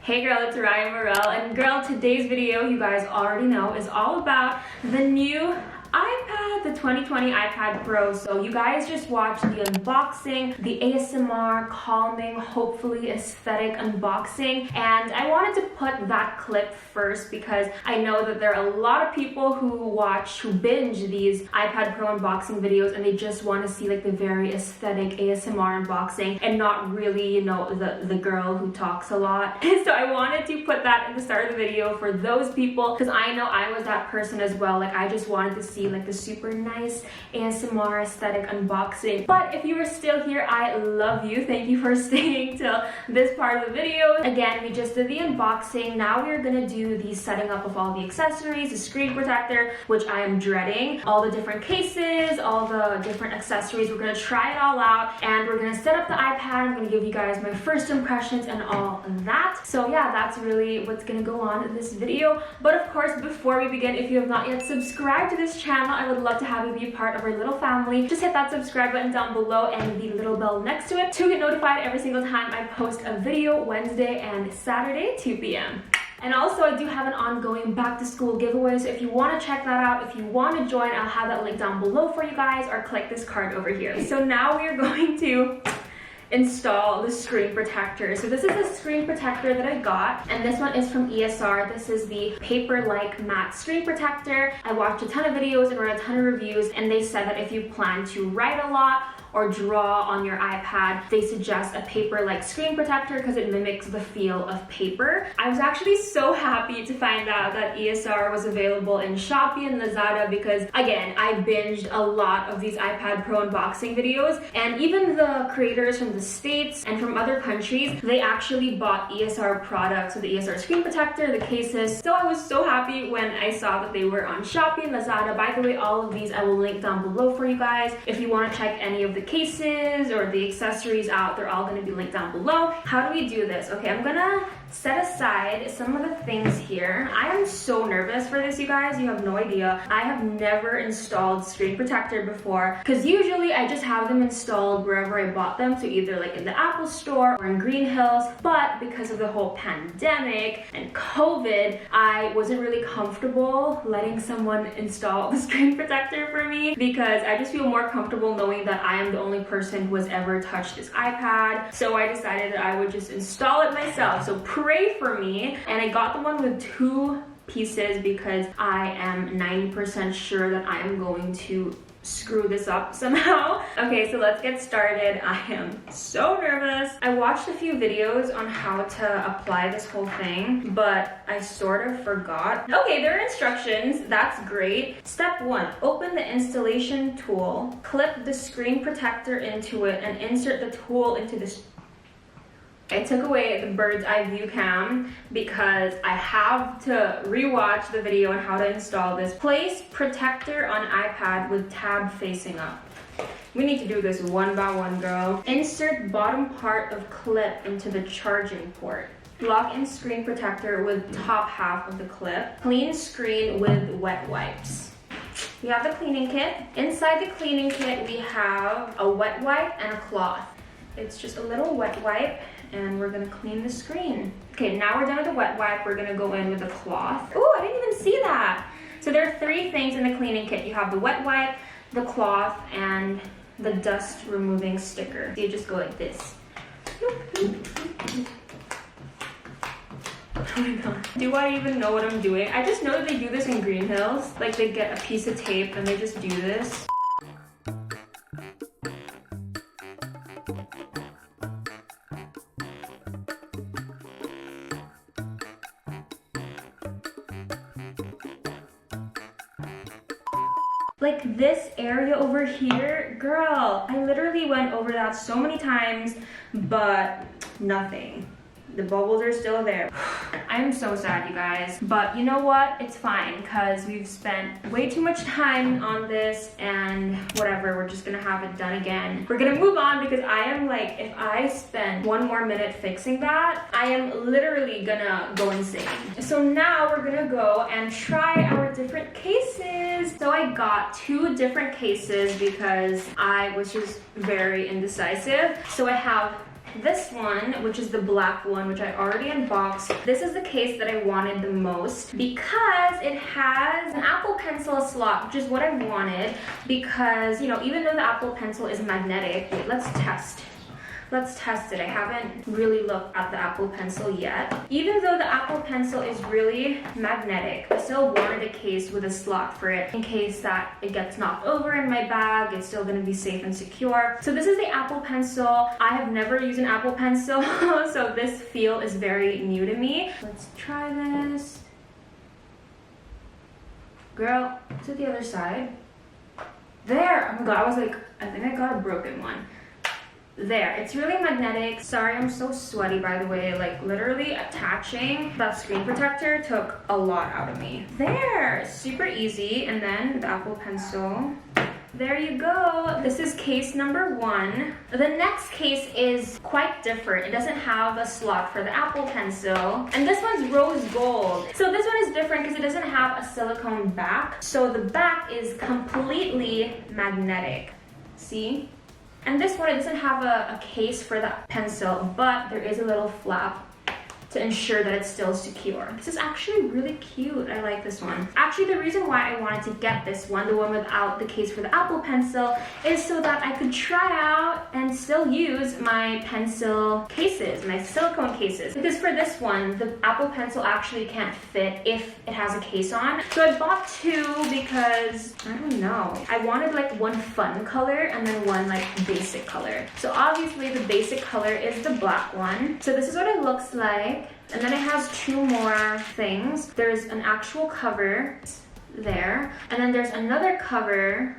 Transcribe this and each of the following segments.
Hey girl, it's Ryan Morel, and girl, today's video, you guys already know, is all about the new iPad, the 2020 iPad Pro. So you guys just watched the unboxing, the ASMR, calming, hopefully aesthetic unboxing, and I wanted to put that clip first because I know that there are a lot of people who binge these iPad Pro unboxing videos and they just want to see like the very aesthetic ASMR unboxing and not really, you know, the girl who talks a lot. So I wanted to put that at the start of the video for those people because I know I was that person as well. Like I just wanted to see like the super nice ASMR aesthetic unboxing. But if you are still here, I love you. Thank you for staying till this part of the video. Again, we just did the unboxing. Now we're gonna do the setting up of all the accessories, the screen protector, which I am dreading, all the different cases, all the different accessories. We're gonna try it all out and we're gonna set up the iPad. I'm gonna give you guys my first impressions and all of that. So yeah, that's really what's gonna go on in this video. But of course, before we begin, if you have not yet subscribed to this channel, I would love to have you be a part of our little family. Just hit that subscribe button down below and the little bell next to it to get notified every single time I post a video, Wednesday and Saturday, 2 p.m. And also, I do have an ongoing back to school giveaway, so if you want to check that out, if you want to join, I'll have that link down below for you guys, or click this card over here. So now we are going to install the screen protector. So this is a screen protector that I got, and this one is from ESR. This is the paper-like matte screen protector. I watched a ton of videos and read a ton of reviews, and they said that if you plan to write a lot or draw on your iPad, they suggest a paper-like screen protector because it mimics the feel of paper. I was actually so happy to find out that ESR was available in Shopee and Lazada because, again, I binged a lot of these iPad Pro unboxing videos, and even the creators from the States and from other countries, they actually bought ESR products, so the ESR screen protector, the cases. So I was so happy when I saw that they were on Shopee and Lazada. By the way, all of these I will link down below for you guys. If you want to check any of the cases or the accessories out, they're all going to be linked down below. How do we do this? Okay, I'm gonna set aside some of the things here. I am so nervous for this, you guys. You have no idea. I have never installed screen protector before because usually I just have them installed wherever I bought them, so either like in the Apple store or in Green Hills. But because of the whole pandemic and COVID, I wasn't really comfortable letting someone install the screen protector for me because I just feel more comfortable knowing that I am the only person who has ever touched this iPad. So I decided that I would just install it myself. So pray for me. And I got the one with 2 pieces because I am 90% sure that I am going to screw this up somehow. Okay, so let's get started. I am so nervous. I watched a few videos on how to apply this whole thing, but I sort of forgot. Okay, there are instructions. That's great. Step 1, open the installation tool, clip the screen protector into it, and insert the tool into this. I took away the bird's eye view cam because I have to rewatch the video on how to install this. Place protector on iPad with tab facing up. We need to do this one by one, girl. Insert bottom part of clip into the charging port. Lock in screen protector with top half of the clip. Clean screen with wet wipes. We have the cleaning kit. Inside the cleaning kit, we have a wet wipe and a cloth. It's just a little wet wipe, and we're gonna clean the screen. Okay, now we're done with the wet wipe. We're gonna go in with a cloth. Oh, I didn't even see that. So there are 3 things in the cleaning kit. You have the wet wipe, the cloth, and the dust removing sticker. So you just go like this. Oh my god. Do I even know what I'm doing? I just know that they do this in Green Hills. Like they get a piece of tape and they just do this. Like this area over here, girl, I literally went over that so many times, but nothing. The bubbles are still there. I'm so sad, you guys. But you know what? It's fine because we've spent way too much time on this and whatever, we're just gonna have it done again. We're gonna move on because I am like, if I spend 1 more minute fixing that, I am literally gonna go insane. So now we're gonna go and try our different cases. So I got 2 different cases because I was just very indecisive. So I have this one, which is the black one, which I already unboxed. This is the case that I wanted the most because it has an Apple Pencil slot, which is what I wanted because, you know, even though the Apple Pencil is magnetic, wait, let's test it. I haven't really looked at the Apple Pencil yet. Even though the Apple Pencil is really magnetic, I still wanted a case with a slot for it in case that it gets knocked over in my bag. It's still gonna be safe and secure. So this is the Apple Pencil. I have never used an Apple Pencil, so this feel is very new to me. Let's try this. Girl, to the other side. There, oh my god, I was like, I think I got a broken one. There, it's really magnetic. Sorry, I'm so sweaty, by the way. Like, literally attaching that screen protector took a lot out of me. There, super easy. And then the Apple Pencil. There you go. This is case number 1. The next case is quite different. It doesn't have a slot for the Apple Pencil. And this one's rose gold. So this one is different because it doesn't have a silicone back. So the back is completely magnetic. See? And this one, it doesn't have a case for the pencil, but there is a little flap to ensure that it's still secure. This is actually really cute. I like this one. Actually, the reason why I wanted to get this one, the one without the case for the Apple Pencil, is so that I could try out and still use my pencil cases, my silicone cases. Because for this one, the Apple Pencil actually can't fit if it has a case on. So I bought 2 because, I don't know, I wanted like one fun color and then one like basic color. So obviously the basic color is the black one. So this is what it looks like. And then it has 2 more things. There's an actual cover there. And then there's another cover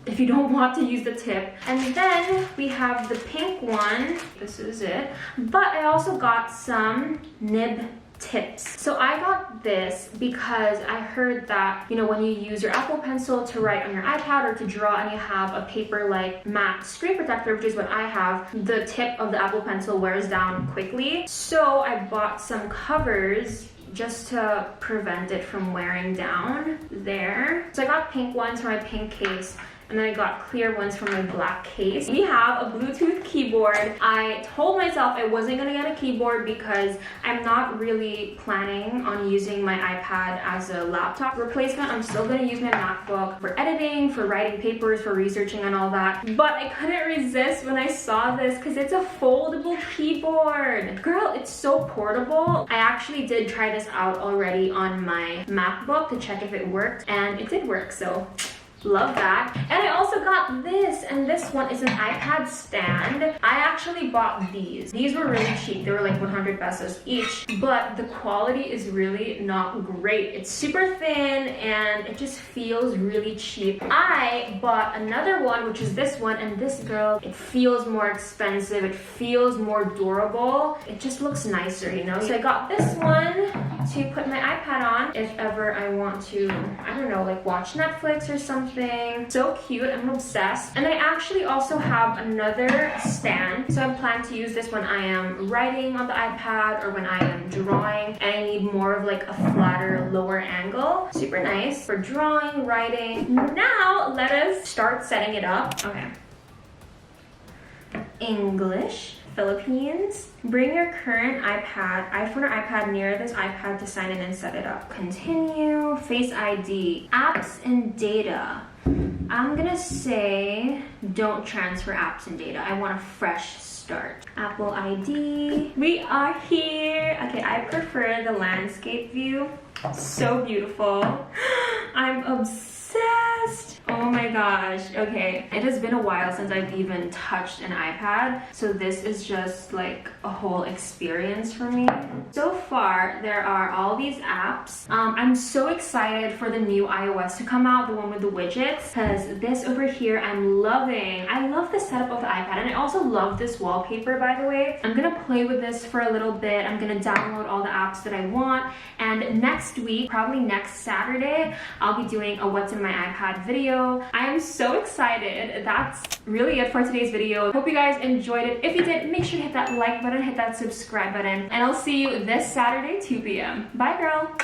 if you don't want to use the tip. And then we have the pink one. This is it. But I also got some nib tips. So I got this because I heard that, you know, when you use your Apple Pencil to write on your iPad or to draw and you have a paper-like matte screen protector, which is what I have, the tip of the Apple Pencil wears down quickly. So I bought some covers just to prevent it from wearing down there. So I got pink ones for my pink case. And then I got clear ones from my black case. We have a Bluetooth keyboard. I told myself I wasn't gonna get a keyboard because I'm not really planning on using my iPad as a laptop replacement. I'm still gonna use my MacBook for editing, for writing papers, for researching and all that. But I couldn't resist when I saw this because it's a foldable keyboard. Girl, it's so portable. I actually did try this out already on my MacBook to check if it worked, and it did work, so love that. And I also got this, and this one is an iPad stand. I actually bought these. These were really cheap. They were like 100 pesos each, but the quality is really not great. It's super thin and it just feels really cheap. I bought another one, which is this one, and this, girl, it feels more expensive. It feels more durable. It just looks nicer, you know? So I got this one to put my iPad on if ever I want to, I don't know, like watch Netflix or something. So cute, I'm obsessed. And I actually also have another stand. So I'm planning to use this when I am writing on the iPad or when I am drawing and I need more of like a flatter, lower angle. Super nice for drawing, writing. Now let us start setting it up. Okay. English. Philippines. Bring your current iPhone or iPad near this iPad to sign in and set it up. Continue. Face ID. Apps and data. I'm gonna say don't transfer apps and data. I want a fresh start. Apple ID. We are here. Okay, I prefer the landscape view. So beautiful. I'm obsessed. Oh my gosh. Okay, it has been a while since I've even touched an iPad, so this is just like a whole experience for me. So far, there are all these apps. I'm so excited for the new iOS to come out, the one with the widgets, because this over here I'm loving. I love the setup of the iPad, and I also love this wallpaper, by the way. I'm gonna play with this for a little bit. I'm gonna download all the apps that I want, and next week, probably next Saturday, I'll be doing a What's in My iPad video. I am so excited. That's really it for today's video. Hope you guys enjoyed it. If you did, make sure to hit that like button, hit that subscribe button, and I'll see you this Saturday, 2 p.m. Bye, girl.